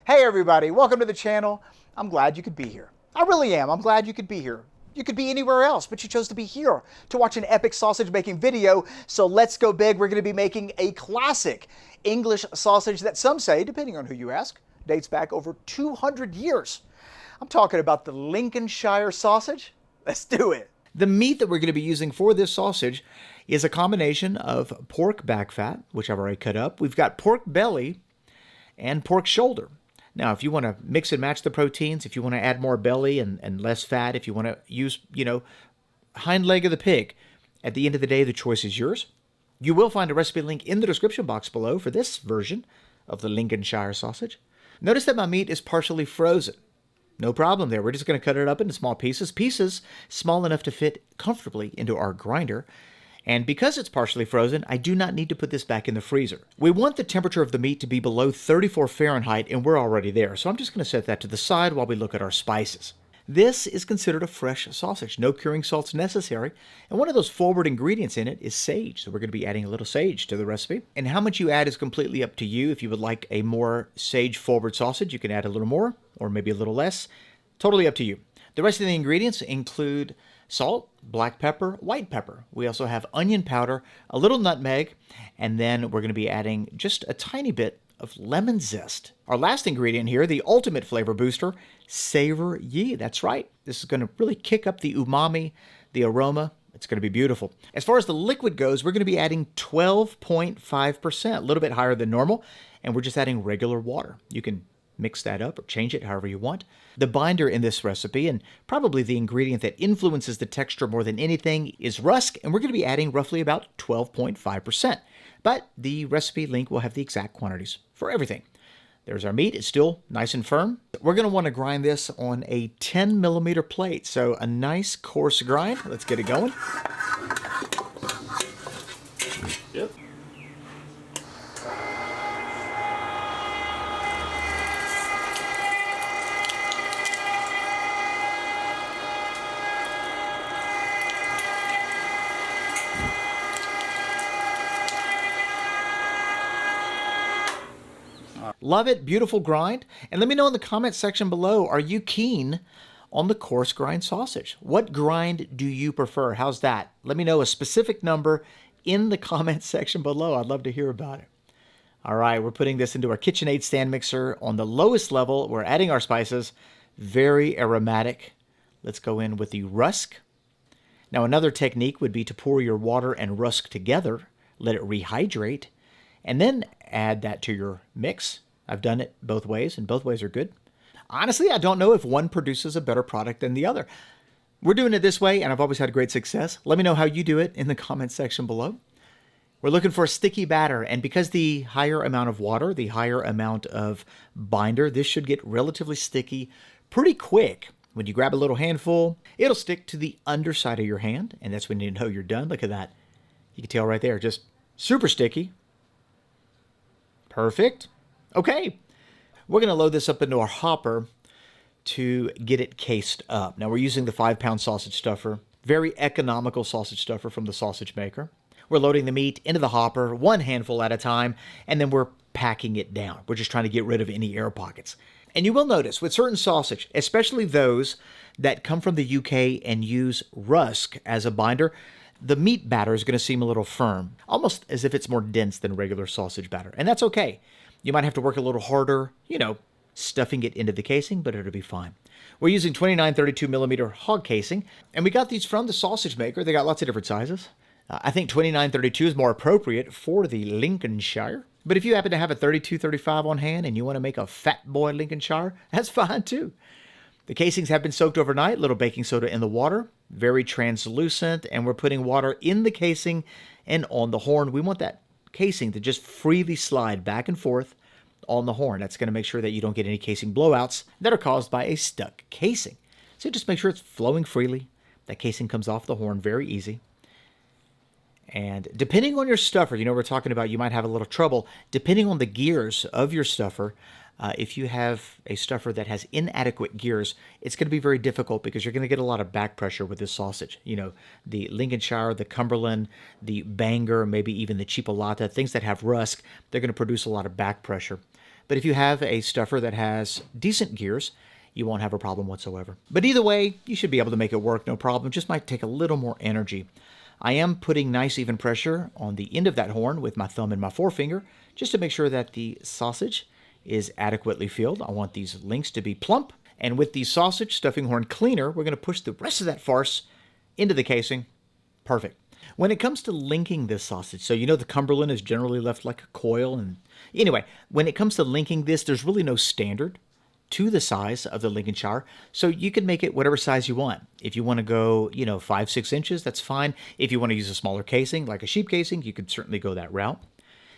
Hey everybody, welcome to the channel. I'm glad you could be here. I really am. I'm glad you could be here. You could be anywhere else, but you chose to be here to watch an epic sausage making video. So let's go big. We're going to be making a classic English sausage that some say, depending on who you ask, dates back over 200 years. I'm talking about the Lincolnshire sausage. Let's do it. The meat that we're going to be using for this sausage is a combination of pork back fat, which I've already cut up. We've got pork belly and pork shoulder. Now, if you want to mix and match the proteins, if you want to add more belly and less fat, if you want to use, hind leg of the pig, at the end of the day, the choice is yours. You will find a recipe link in the description box below for this version of the Lincolnshire sausage. Notice that my meat is partially frozen. No problem there. We're just going to cut it up into small pieces small enough to fit comfortably into our grinder. And because it's partially frozen, I do not need to put this back in the freezer. We want the temperature of the meat to be below 34 Fahrenheit, and we're already there. So I'm just going to set that to the side while we look at our spices. This is considered a fresh sausage. No curing salts necessary. And one of those forward ingredients in it is sage. So we're going to be adding a little sage to the recipe. And how much you add is completely up to you. If you would like a more sage-forward sausage, you can add a little more or maybe a little less. Totally up to you. The rest of the ingredients include salt, black pepper, white pepper. We also have onion powder, a little nutmeg, and then we're going to be adding just a tiny bit of lemon zest. Our last ingredient here, the ultimate flavor booster, savory. That's right. This is going to really kick up the umami, the aroma. It's going to be beautiful. As far as the liquid goes, we're going to be adding 12.5%, a little bit higher than normal, and we're just adding regular water. You can mix that up or change it however you want. The binder in this recipe, and probably the ingredient that influences the texture more than anything, is rusk, and we're going to be adding roughly about 12.5%. But the recipe link will have the exact quantities for everything. There's our meat. It's still nice and firm. We're going to want to grind this on a 10 millimeter plate, so a nice coarse grind. Let's get it going. Yep. Love it. Beautiful grind. And let me know in the comment section below, are you keen on the coarse grind sausage? What grind do you prefer? How's that? Let me know a specific number in the comment section below. I'd love to hear about it. All right, we're putting this into our KitchenAid stand mixer on the lowest level. We're adding our spices. Very aromatic. Let's go in with the rusk. Now, another technique would be to pour your water and rusk together, let it rehydrate, and then add that to your mix. I've done it both ways, and both ways are good. Honestly, I don't know if one produces a better product than the other. We're doing it this way, and I've always had great success. Let me know how you do it in the comment section below. We're looking for a sticky batter, and because the higher amount of water, the higher amount of binder, this should get relatively sticky pretty quick. When you grab a little handful, it'll stick to the underside of your hand, and that's when you know you're done. Look at that. You can tell right there, just super sticky. Perfect. Okay, we're going to load this up into our hopper to get it cased up. Now, we're using the 5-pound sausage stuffer, very economical sausage stuffer from the sausage maker. We're loading the meat into the hopper, one handful at a time, and then we're packing it down. We're just trying to get rid of any air pockets. And you will notice with certain sausage, especially those that come from the UK and use rusk as a binder, the meat batter is going to seem a little firm, almost as if it's more dense than regular sausage batter. And that's okay. You might have to work a little harder, stuffing it into the casing, but it'll be fine. We're using 29-32 millimeter hog casing, and we got these from the sausage maker. They got lots of different sizes. I think 29-32 is more appropriate for the Lincolnshire. But if you happen to have a 32-35 on hand and you want to make a fat boy Lincolnshire, that's fine too. The casings have been soaked overnight, little baking soda in the water, very translucent, and we're putting water in the casing and on the horn. We want that casing to just freely slide back and forth on the horn. That's going to make sure that you don't get any casing blowouts that are caused by a stuck casing. So just make sure it's flowing freely. That casing comes off the horn very easy. And depending on your stuffer, we're talking about you might have a little trouble. Depending on the gears of your stuffer, if you have a stuffer that has inadequate gears, it's going to be very difficult because you're going to get a lot of back pressure with this sausage. The Lincolnshire, the Cumberland, the Bangor, maybe even the Chipolata, things that have rusk, they're going to produce a lot of back pressure. But if you have a stuffer that has decent gears, you won't have a problem whatsoever. But either way, you should be able to make it work, no problem. Just might take a little more energy. I am putting nice even pressure on the end of that horn with my thumb and my forefinger, just to make sure that the sausage is adequately filled. I want these links to be plump. And with the sausage stuffing horn cleaner, we're going to push the rest of that farce into the casing. Perfect. When it comes to linking this sausage, so you know the Cumberland is generally left like a coil. And anyway, when it comes to linking this, there's really no standard to the size of the Lincolnshire, so you can make it whatever size you want. If you want to go, 5-6 inches, that's fine. If you want to use a smaller casing, like a sheep casing, you could certainly go that route.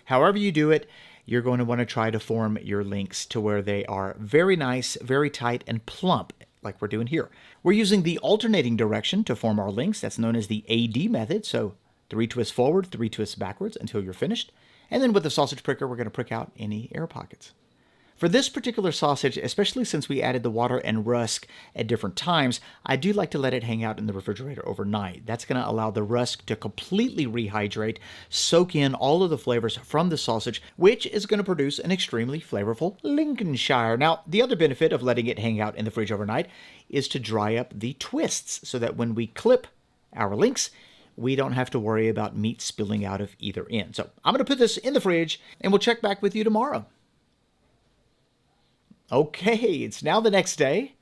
However you do it, you're going to want to try to form your links to where they are very nice, very tight, and plump, like we're doing here. We're using the alternating direction to form our links. That's known as the AD method, so 3 twists forward, 3 twists backwards until you're finished. And then with the sausage pricker, we're going to prick out any air pockets. For this particular sausage, especially since we added the water and rusk at different times, I do like to let it hang out in the refrigerator overnight. That's going to allow the rusk to completely rehydrate, soak in all of the flavors from the sausage, which is going to produce an extremely flavorful Lincolnshire. Now, the other benefit of letting it hang out in the fridge overnight is to dry up the twists so that when we clip our links, we don't have to worry about meat spilling out of either end. So I'm going to put this in the fridge and we'll check back with you tomorrow. Okay, it's now the next day.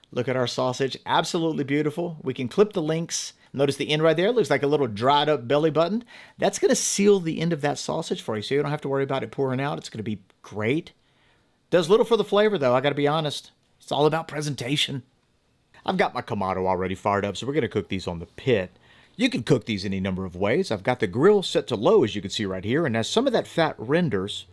Look at our sausage, absolutely beautiful. We can clip the links. Notice the end right there, looks like a little dried up belly button. That's gonna seal the end of that sausage for you, so you don't have to worry about it pouring out. It's gonna be great. Does little for the flavor though, I gotta be honest. It's all about presentation. I've got my Kamado already fired up, so we're gonna cook these on the pit. You can cook these any number of ways. I've got the grill set to low, as you can see right here, and as some of that fat renders,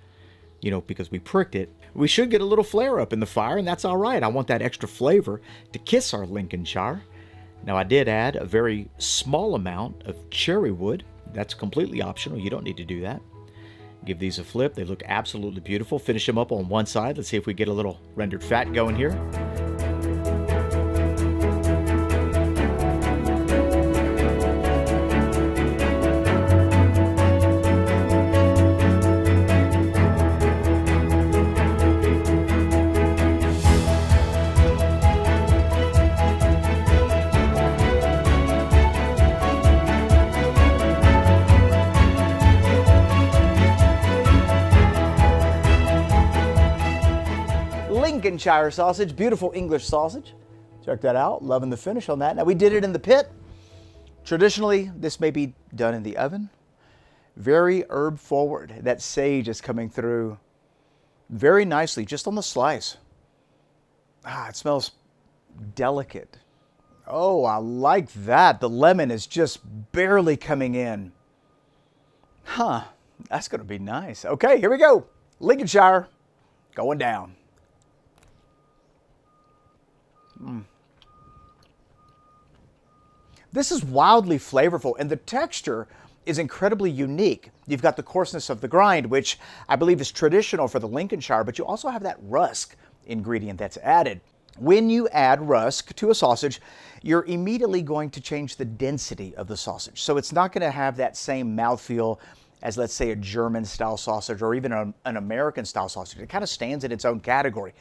because we pricked it, we should get a little flare up in the fire, and that's all right. I want that extra flavor to kiss our Lincolnshire. Now, I did add a very small amount of cherry wood. That's completely optional. You don't need to do that. Give these a flip. They look absolutely beautiful. Finish them up on one side. Let's see if we get a little rendered fat going here. Lincolnshire sausage, beautiful English sausage. Check that out, loving the finish on that. Now we did it in the pit. Traditionally, this may be done in the oven. Very herb forward. That sage is coming through very nicely just on the slice. It smells delicate. Oh, I like that. The lemon is just barely coming in. That's gonna be nice. Okay, here we go. Lincolnshire going down. This is wildly flavorful, and the texture is incredibly unique. You've got the coarseness of the grind, which I believe is traditional for the Lincolnshire, but you also have that rusk ingredient that's added. When you add rusk to a sausage, you're immediately going to change the density of the sausage. So it's not going to have that same mouthfeel as, let's say, a German-style sausage or even an American-style sausage. It kind of stands in its own category.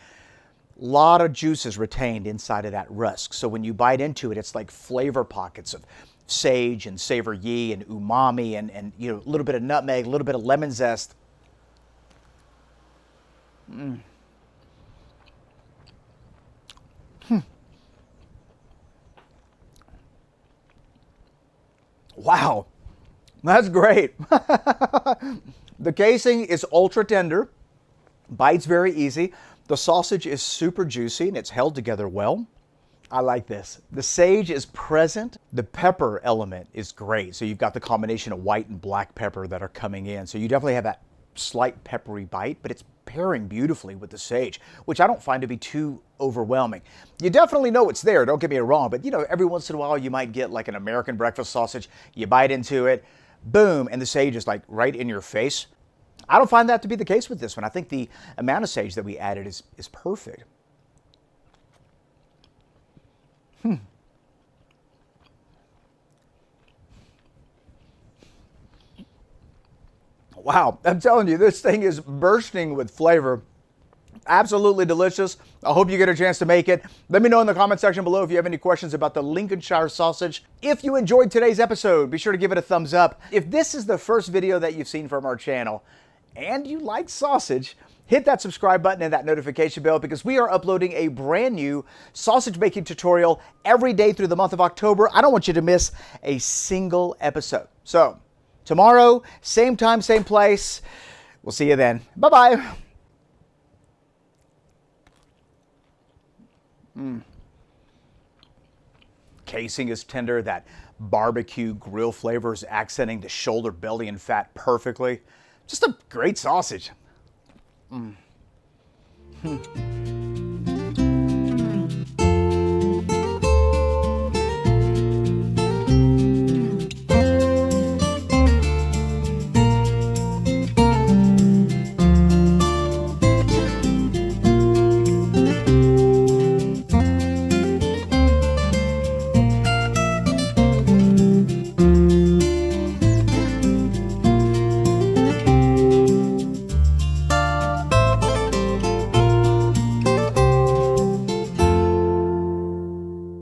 A lot of juices retained inside of that rusk. So when you bite into it, it's like flavor pockets of sage and savory and umami and a little bit of nutmeg, a little bit of lemon zest. Wow, that's great. The casing is ultra tender, bites very easy. The sausage is super juicy and it's held together well. I like this. The sage is present. The pepper element is great. So you've got the combination of white and black pepper that are coming in. So you definitely have that slight peppery bite, but it's pairing beautifully with the sage, which I don't find to be too overwhelming. You definitely know it's there, don't get me wrong, but every once in a while you might get like an American breakfast sausage, you bite into it, boom, and the sage is like right in your face. I don't find that to be the case with this one. I think the amount of sage that we added is perfect. Wow, I'm telling you, this thing is bursting with flavor. absolutely delicious. I hope you get a chance to make it. Let me know in the comment section below if you have any questions about the Lincolnshire sausage. If you enjoyed today's episode, be sure to give it a thumbs up. If this is the first video that you've seen from our channel and you like sausage, hit that subscribe button and that notification bell because we are uploading a brand new sausage making tutorial every day through the month of October. I don't want you to miss a single episode. So tomorrow, same time, same place. We'll see you then. Bye-bye. Casing is tender. That barbecue grill flavor is accenting the shoulder, belly, and fat perfectly. Just a great sausage.